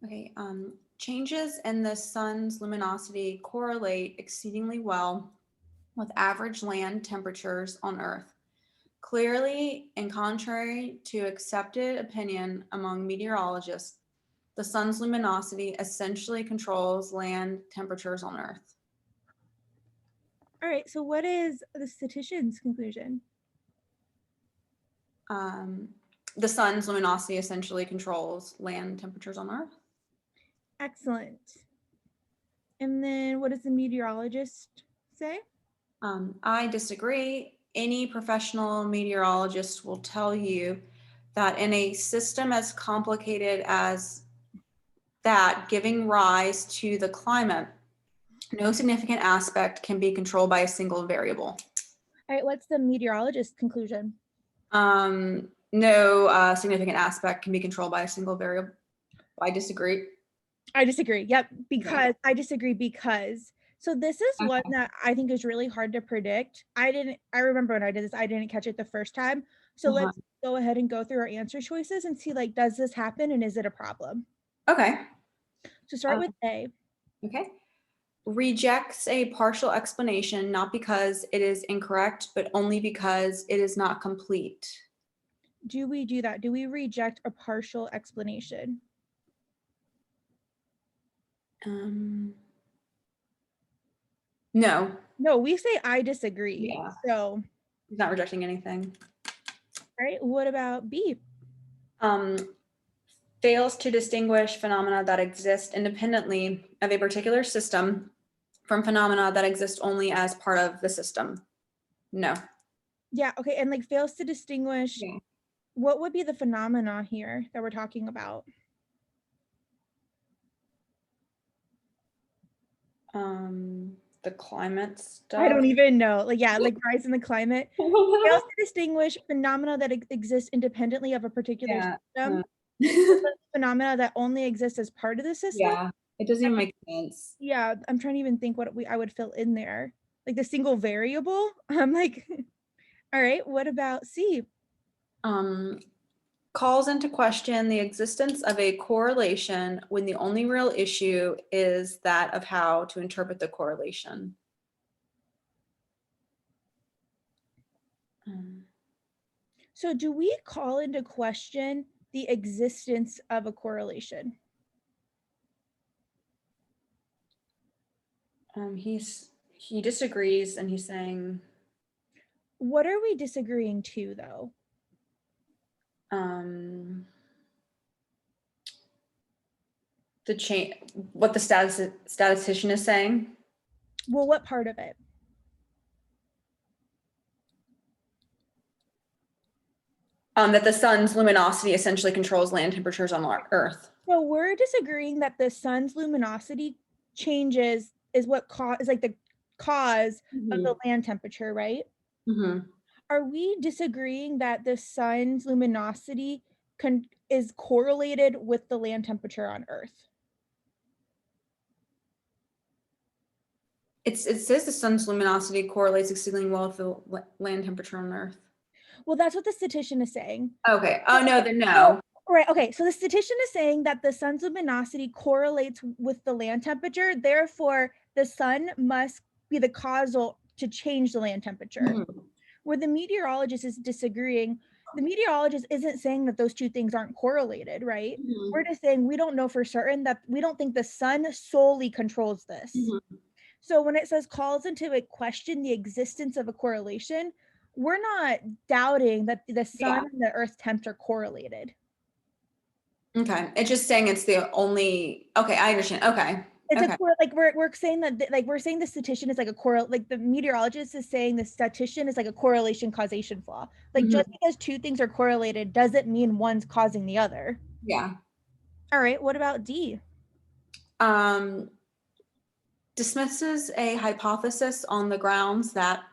Okay, changes in the sun's luminosity correlate exceedingly well with average land temperatures on Earth. Clearly, in contrary to accepted opinion among meteorologists, the sun's luminosity essentially controls land temperatures on Earth. All right, so what is the statistician's conclusion? The sun's luminosity essentially controls land temperatures on Earth. Excellent. And then what does the meteorologist say? I disagree. Any professional meteorologist will tell you that in a system as complicated as that, giving rise to the climate, no significant aspect can be controlled by a single variable. All right, what's the meteorologist's conclusion? No significant aspect can be controlled by a single variable. I disagree. I disagree. Yep, because I disagree because so this is one Okay. that I think is really hard to predict. I remember when I did this, I didn't catch it the first time. So let's go ahead and go through our answer choices and see, like, does this happen and is it a problem? Okay. So start with A. Okay. Rejects a partial explanation not because it is incorrect, but only because it is not complete. Do we do that? Do we reject a partial explanation? No. No, we say I disagree. Yeah. So, He's not rejecting anything. all right, what about B? Fails to distinguish phenomena that exist independently of a particular system from phenomena that exist only as part of the system. No. Yeah, okay, and like fails to distinguish. Yeah. What would be the phenomena here that we're talking about? The climate stuff. I don't even know. Like, yeah, like rise in the climate. Fails to distinguish phenomena that exist independently of a particular system. Phenomena that only exist as part of the system. Yeah, it doesn't even make sense. Yeah, I'm trying to even think what I would fill in there. Like the single variable. I'm like, all right, what about C? Calls into question the existence of a correlation when the only real issue is that of how to interpret the correlation. So do we call into question the existence of a correlation? He disagrees and he's saying What are we disagreeing to, though? the change, what the statistician is saying. Well, what part of it? That the sun's luminosity essentially controls land temperatures on Earth. So we're disagreeing that the sun's luminosity changes is what is like the cause of the land temperature, right? Are we disagreeing that the sun's luminosity is correlated with the land temperature on Earth? It says the sun's luminosity correlates exceedingly well with the land temperature on Earth. Well, that's what the statistician is saying. Okay. Oh, no, then no. Right. Okay. So the statistician is saying that the sun's luminosity correlates with the land temperature. Therefore, the sun must be the causal to change the land temperature. Where the meteorologist is disagreeing, the meteorologist isn't saying that those two things aren't correlated, right? We're just saying we don't know for certain, that we don't think the sun solely controls this. So when it says calls into a question the existence of a correlation, we're not doubting that the sun and the Earth's temps are correlated. Okay, it's just saying it's the only. Okay, I understand. Okay, it's okay. Like we're saying that, like we're saying the statistician is like a like the meteorologist is saying the statistician is like a correlation causation flaw. Like just because two things are correlated doesn't mean one's causing the other. Yeah. All right. What about D? Dismisses a hypothesis on the grounds that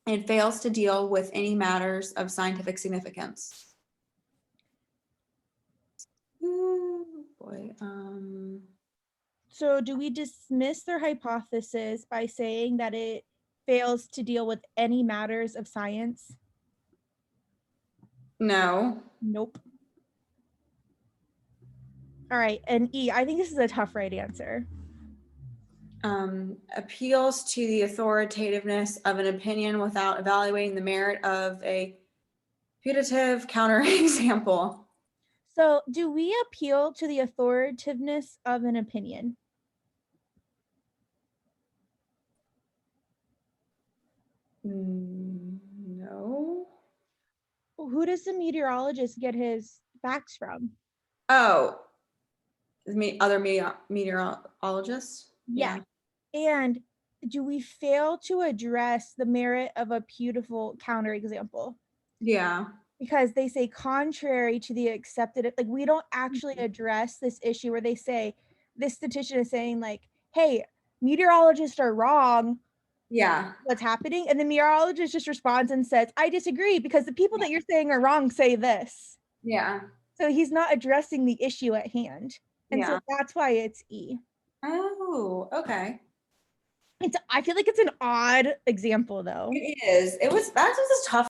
it fails to deal with any matters of scientific significance. Ooh, boy. So do we dismiss their hypothesis by saying that it fails to deal with any matters of science? No. Nope. All right, and E, I think this is a tough right answer. Appeals to the authoritativeness of an opinion without evaluating the merit of a putative counterexample. So, do we appeal to the authoritativeness of an opinion? No. Who does the meteorologist get his facts from? Oh, other meteorologists? Yeah. Yeah. And do we fail to address the merit of a beautiful counterexample? Yeah. Because they say contrary to the accepted, like we don't actually address this issue where they say this statistician is saying like, hey, meteorologists are wrong, Yeah. what's happening, and the meteorologist just responds and says, I disagree because the people that you're saying are wrong say this. Yeah. So he's not addressing the issue at hand, and so Yeah. that's why it's E. Oh, okay. I feel like it's an odd example though. It is. That was a tough